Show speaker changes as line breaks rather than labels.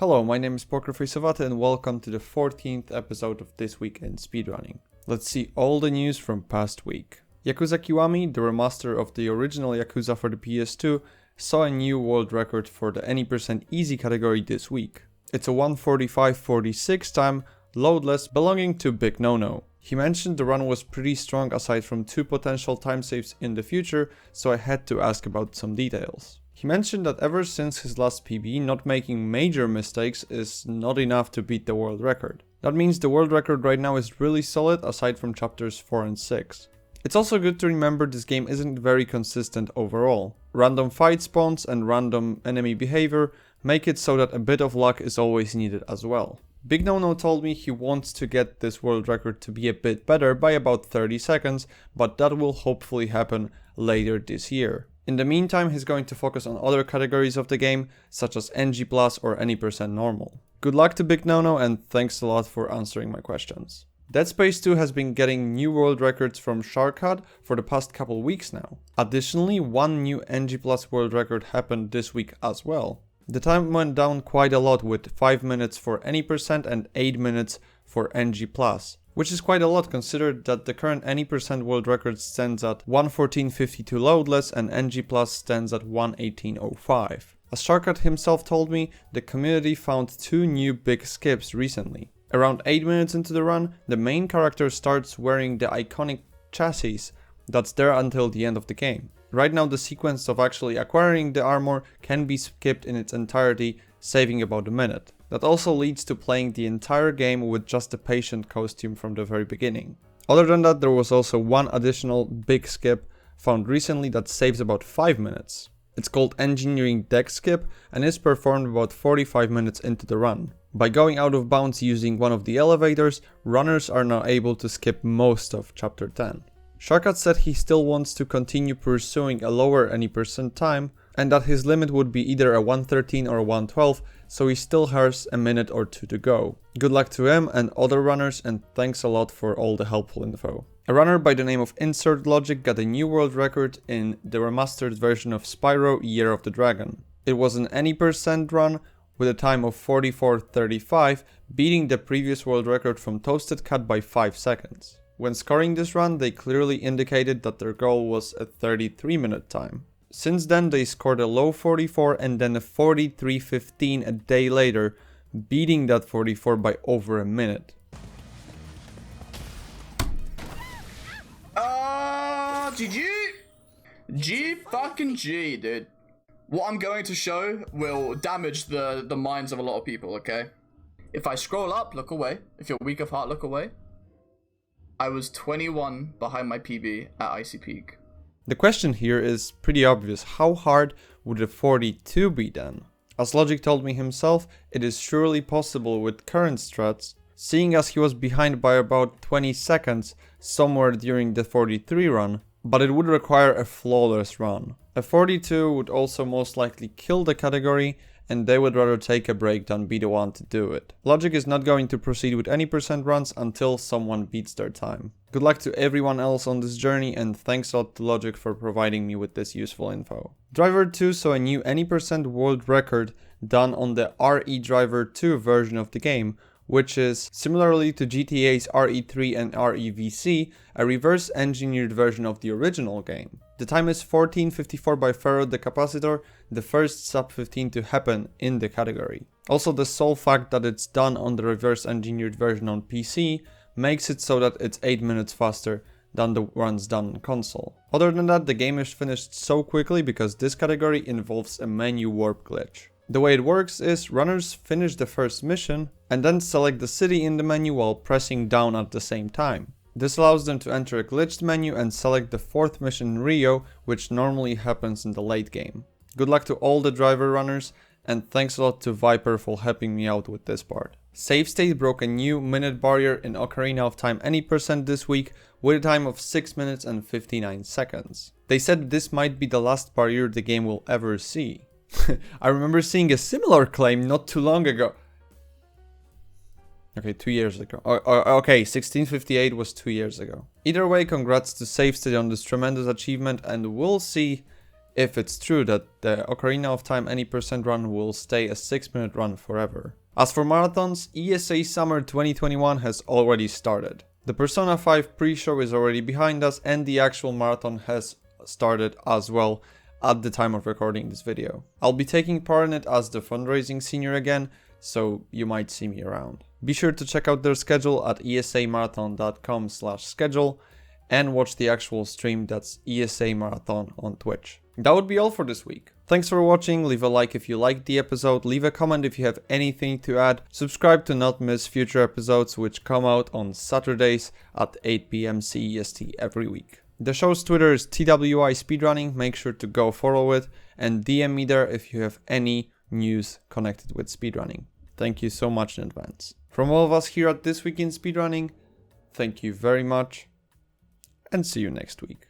Hello, my name is PokerFaceAvata and welcome to the 14th episode of This Week in Speedrunning. Let's see all the news from past week. Yakuza Kiwami, the remaster of the original Yakuza for the PS2, saw a new world record for the any percent easy category this week. It's a 1:45:46 time, loadless, belonging to Big No. He mentioned the run was pretty strong aside from 2 potential time saves in the future, so I had to ask about some details. He mentioned that ever since his last PB, not making major mistakes is not enough to beat the world record. That means the world record right now is really solid aside from chapters 4 and 6. It's also good to remember this game isn't very consistent overall. Random fight spawns and random enemy behavior make it so that a bit of luck is always needed as well. Big No told me he wants to get this world record to be a bit better by about 30 seconds, but that will hopefully happen later this year. In the meantime, he's going to focus on other categories of the game, such as NG+, or any percent normal. Good luck to Big No and thanks a lot for answering my questions. Dead Space 2 has been getting new world records from Sharkhad for the past couple weeks now. Additionally, one new NG+ world record happened this week as well. The time went down quite a lot with 5 minutes for any percent and 8 minutes for NG+. Which is quite a lot considered that the current any percent world record stands at 1:14:52 loadless and NG+ stands at 1:18:05. As Sharkat himself told me, the community found 2 new big skips recently. Around 8 minutes into the run, the main character starts wearing the iconic chassis that's there until the end of the game. Right now the sequence of actually acquiring the armor can be skipped in its entirety, saving about a minute. That also leads to playing the entire game with just the patient costume from the very beginning. Other than that, there was also one additional big skip found recently that saves about 5 minutes. It's called Engineering Deck Skip and is performed about 45 minutes into the run. By going out of bounds using one of the elevators, runners are now able to skip most of chapter 10. Sharkat said he still wants to continue pursuing a lower any percent time, and that his limit would be either a 1:13 or a 1:12, so he still has a minute or 2 to go. Good luck to him and other runners, and thanks a lot for all the helpful info. A runner by the name of Insert Logic got a new world record in the remastered version of Spyro Year of the Dragon. It was an any percent run with a time of 44:35, beating the previous world record from Toasted Cat by 5 seconds. When scoring this run, they clearly indicated that their goal was a 33-minute time. Since then, they scored a low 44 and then a 43:15 a day later, beating that 44 by over a minute.
GG? G fucking G, dude. What I'm going to show will damage the minds of a lot of people, okay? If I scroll up, look away. If you're weak of heart, look away. I was 21 behind my PB at Icy Peak.
The question here is pretty obvious. How hard would a 42 be then? As Logic told me himself, it is surely possible with current strats, seeing as he was behind by about 20 seconds somewhere during the 43 run, but it would require a flawless run. A 42 would also most likely kill the category, and they would rather take a break than be the one to do it. Logic is not going to proceed with any percent runs until someone beats their time. Good luck to everyone else on this journey, and thanks a lot to Logic for providing me with this useful info. Driver 2 saw a new any percent world record done on the RE Driver 2 version of the game, which is, similarly to GTA's RE3 and REVC, a reverse engineered version of the original game. The time is 14:54 by Pharaoh the Capacitor, the first sub 15 to happen in the category. Also, the sole fact that it's done on the reverse engineered version on PC makes it so that it's 8 minutes faster than the runs done on console. Other than that, the game is finished so quickly because this category involves a menu warp glitch. The way it works is runners finish the first mission and then select the city in the menu while pressing down at the same time. This allows them to enter a glitched menu and select the 4th mission Rio, which normally happens in the late game. Good luck to all the driver runners, and thanks a lot to Viper for helping me out with this part. Save State broke a new minute barrier in Ocarina of Time any percent this week with a time of 6 minutes and 59 seconds. They said this might be the last barrier the game will ever see. I remember seeing a similar claim not too long ago. Okay, 2 years ago. Okay, 1658 was 2 years ago. Either way, congrats to Save State on this tremendous achievement, and we'll see if it's true that the Ocarina of Time any percent run will stay a 6-minute run forever. As for marathons, ESA Summer 2021 has already started. The Persona 5 pre-show is already behind us and the actual marathon has started as well at the time of recording this video. I'll be taking part in it as the fundraising senior again, so you might see me around. Be sure to check out their schedule at esamarathon.com/schedule and watch the actual stream, that's ESA Marathon on Twitch. That would be all for this week. Thanks for watching, leave a like if you liked the episode, leave a comment if you have anything to add, subscribe to not miss future episodes which come out on Saturdays at 8 PM CEST every week. The show's Twitter is TWI Speedrunning, make sure to go follow it and DM me there if you have any news connected with speedrunning. Thank you so much in advance. From all of us here at This Week in Speedrunning, thank you very much and see you next week.